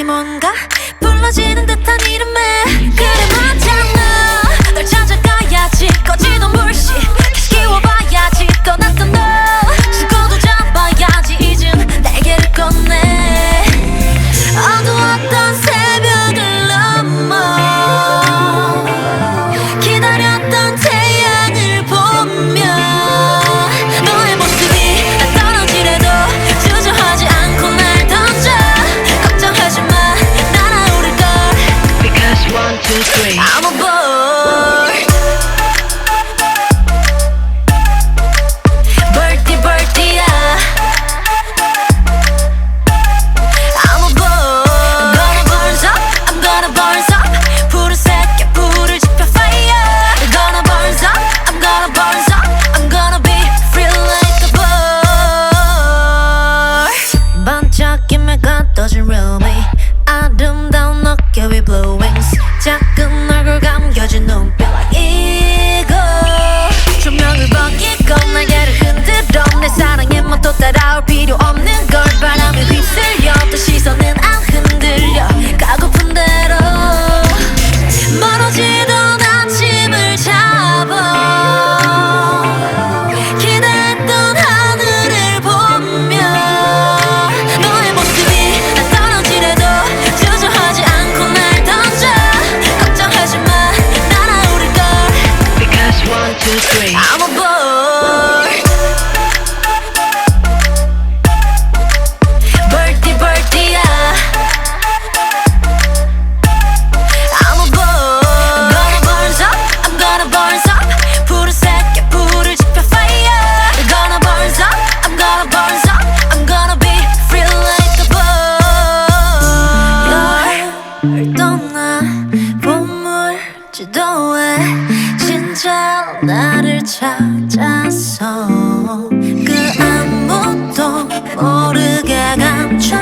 여기 뭔가 불러지는 듯한 이름에 그래 맞잖아. 널 찾아가야지 꺼지도 물씨 다시 키워봐야지 떠났던 너 죽어도 잡아야지 이젠 날개를 껐네. 어두웠던 새벽을 넘어 기다렸던 태양을 보며 너의 모습이 나 떨어지래도 주저하지 않고 날 던져. 걱정하지 마 날아오를걸. Because 1, 2, 3 I'm aboard. Birdie birdie야 I'm aboard. I'm gonna burn up, I'm gonna burn up. 불을 새겨 불을 지펴 fire. I'm gonna burn up, I'm gonna burn up. I'm gonna be free like a bird. 반짝임에 가둬진 rummy 아름다운 어깨 위 blue wings 작은 얼굴 감겨진 눈빛 like eagle. 조명을 번기고 날개를 흔들어 내 사랑에 뭣도 따라올 필요 없는 걸. 바람에 휩쓸려 또 시선은 안 흔들려 가고픈 대로 멀어지던 아침을 잡아 기대했던 하늘을 보며 너의 모습이 나 떨어지래도 주저하지 않고 날 던져. 걱정하지 마 날아오를걸. Because 1, 2, 3 I'm aboard. Birdie birdie야 I'm aboard. I'm gonna burn up, I'm gonna burn up. 불을 새겨 불을 지펴 fire. I'm gonna burn up, I'm gonna burn up. I'm gonna be free like a bird. 널 떠나 보물 지도에 진짜 나를 찾아서 그 아무도 모르게 감춰